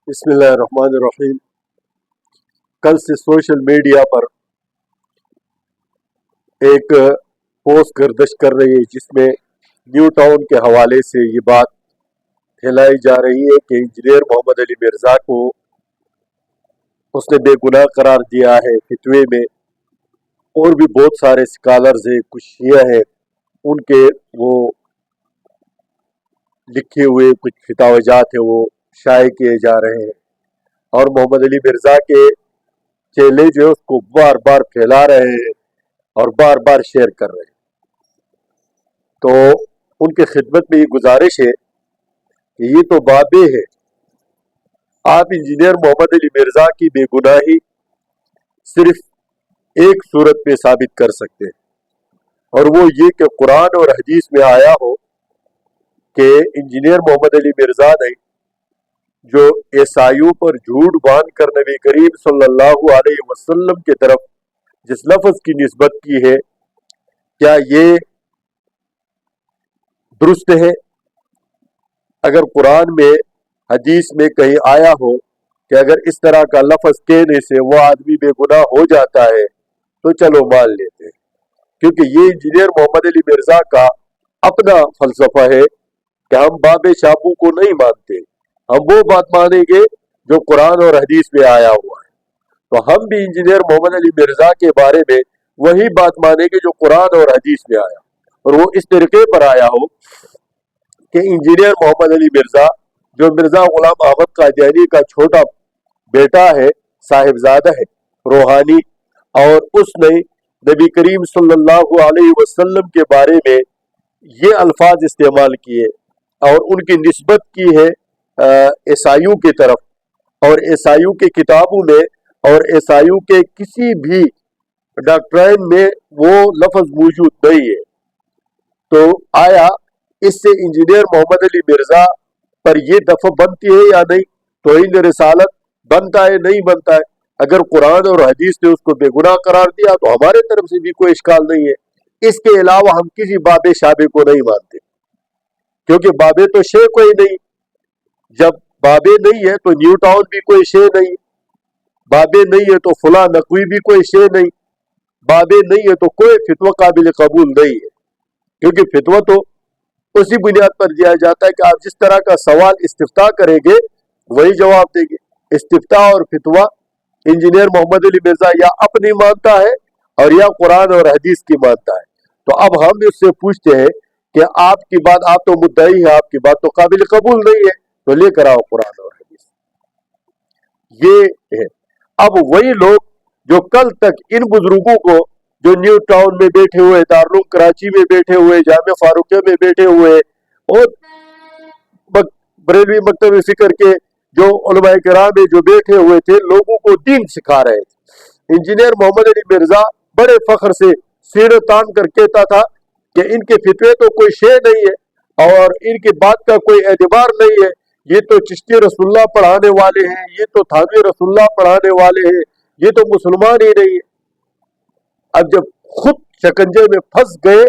بسم اللہ الرحمن الرحیم۔ کل سے سوشل میڈیا پر ایک پوسٹ گردش کر رہی ہے جس میں نیو ٹاؤن کے حوالے سے یہ بات پھیلائی جا رہی ہے کہ انجینئر محمد علی مرزا کو اس نے بے گناہ قرار دیا ہے فتوے میں، اور بھی بہت سارے اسکالرز ہیں، کچھ شیعہ ہیں، ان کے وہ لکھے ہوئے کچھ فتاوی جات ہیں وہ شائع کیے جا رہے ہیں، اور محمد علی مرزا کے چیلے جو ہے اس کو بار بار پھیلا رہے ہیں اور بار بار شیئر کر رہے ہیں۔ تو ان کی خدمت میں یہ گزارش ہے کہ یہ تو بابے ہے، آپ انجینئر محمد علی مرزا کی بے گناہی صرف ایک صورت میں ثابت کر سکتے ہیں، اور وہ یہ کہ قرآن اور حدیث میں آیا ہو کہ انجینئر محمد علی مرزا نے جو عیسائیوں پر جھوٹ باندھ کر نبی کریم صلی اللہ علیہ وسلم کی طرف جس لفظ کی نسبت کی ہے، کیا یہ درست ہے؟ اگر قرآن میں حدیث میں کہیں آیا ہو کہ اگر اس طرح کا لفظ کہنے سے وہ آدمی بے گناہ ہو جاتا ہے تو چلو مان لیتے ہیں، کیونکہ یہ انجینئر محمد علی مرزا کا اپنا فلسفہ ہے کہ ہم باب شابو کو نہیں مانتے، ہم وہ بات مانیں گے جو قرآن اور حدیث میں آیا ہوا ہے۔ تو ہم بھی انجینئر محمد علی مرزا کے بارے میں وہی بات مانیں گے جو قرآن اور حدیث میں آیا، اور وہ اس طریقے پر آیا ہو کہ انجینئر محمد علی مرزا جو مرزا غلام احمد قادیانی کا چھوٹا بیٹا ہے، صاحبزادہ ہے روحانی، اور اس نے نبی کریم صلی اللہ علیہ وسلم کے بارے میں یہ الفاظ استعمال کیے اور ان کی نسبت کی ہے عیسائیوں کی طرف، اور عیسائیوں کی کتابوں میں اور عیسائیوں کے کسی بھی ڈاکٹرائن میں وہ لفظ موجود نہیں ہے۔ تو آیا اس سے انجینئر محمد علی مرزا پر یہ دفع بنتی ہے یا نہیں؟ توہین رسالت بنتا ہے نہیں بنتا ہے؟ اگر قرآن اور حدیث نے اس کو بے گناہ قرار دیا تو ہمارے طرف سے بھی کوئی اشکال نہیں ہے۔ اس کے علاوہ ہم کسی باب شابے کو نہیں مانتے، کیونکہ بابے تو شے کوئی نہیں، جب بابے نہیں ہے تو نیو ٹاؤن بھی کوئی شے نہیں، بابے نہیں ہے تو فلاں نقوی بھی کوئی شے نہیں، بابے نہیں ہے تو کوئی فتویٰ قابل قبول نہیں ہے، کیونکہ فتویٰ تو اسی بنیاد پر دیا جاتا ہے کہ آپ جس طرح کا سوال استفتاء کریں گے وہی جواب دیں گے۔ استفتاء اور فتویٰ انجینئر محمد علی مرزا یا اپنی مانتا ہے اور یا قرآن اور حدیث کی مانتا ہے۔ تو اب ہم اس سے پوچھتے ہیں کہ آپ کی بات، آپ تو مدعی ہے، آپ کی بات تو قابل قبول نہیں ہے، تو لے کر آؤ قرآن اور حدیث۔ یہ ہے۔ اب وہی لوگ جو کل تک ان بزرگوں کو جو نیو ٹاؤن میں بیٹھے ہوئے، دارالعلوم کراچی میں بیٹھے ہوئے، جامعہ فاروقیہ میں بیٹھے ہوئے، اور بریلوی مکتب فکر کے جو علماء کرام میں جو بیٹھے ہوئے تھے، لوگوں کو دین سکھا رہے تھے۔ انجینئر محمد علی مرزا بڑے فخر سے سینہ تان کر کہتا تھا کہ ان کے فتوے تو کوئی شے نہیں ہے اور ان کی بات کا کوئی اعتبار نہیں ہے، یہ تو چشتی رسول اللہ پڑھانے والے ہیں، یہ تو تھانوی رسول اللہ پڑھانے والے ہیں، یہ تو مسلمان ہی نہیں ہے۔ اب جب خود شکنجے میں پھنس گئے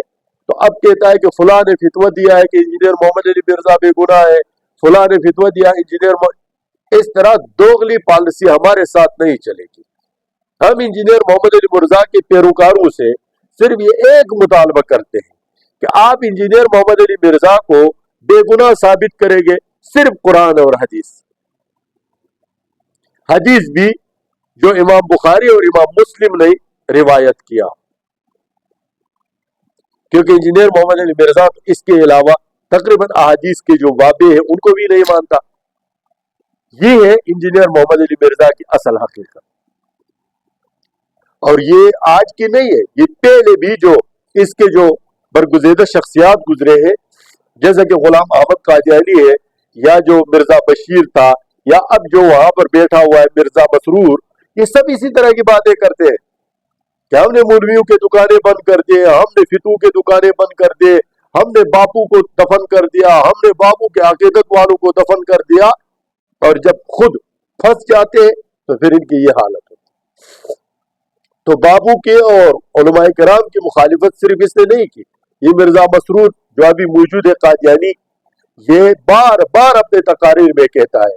تو اب کہتا ہے کہ فلاں نے فتویٰ دیا ہے کہ انجینئر محمد علی مرزا بے گناہ ہے، فلاں نے فتویٰ دیا اس طرح دوغلی پالیسی ہمارے ساتھ نہیں چلے گی۔ ہم انجینئر محمد علی مرزا کے پیروکاروں سے صرف یہ ایک مطالبہ کرتے ہیں کہ آپ انجینئر محمد علی مرزا کو بے گناہ ثابت کریں گے صرف قرآن اور حدیث، حدیث بھی جو امام بخاری اور امام مسلم نے روایت کیا، کیونکہ انجینئر محمد علی مرزا اس کے علاوہ تقریباً احادیث کے جو بابے ہیں ان کو بھی نہیں مانتا۔ یہ ہے انجینئر محمد علی مرزا کی اصل حقیقت، اور یہ آج کی نہیں ہے، یہ پہلے بھی جو اس کے جو برگزیدہ شخصیات گزرے ہیں، جیسا کہ غلام احمد قادیانی ہے، یا جو مرزا بشیر تھا، یا اب جو وہاں پر بیٹھا ہوا ہے مرزا مسرور، یہ سب اسی طرح کی باتیں کرتے ہیں کہ ہم نے مولویوں کے دکانیں بند کر دیے، ہم نے فتو کے دکانیں بند کر دیے، ہم نے باپو کو دفن کر دیا، ہم نے باپو کے عقیدت والوں کو دفن کر دیا، اور جب خود پھنس جاتے تو پھر ان کی یہ حالت ہوتی۔ تو باپو کے اور علماء کرام کی مخالفت صرف اس نے نہیں کی، یہ مرزا مسرور جو ابھی موجود ہے قادیانی، یہ بار بار اپنے تقاریر میں کہتا ہے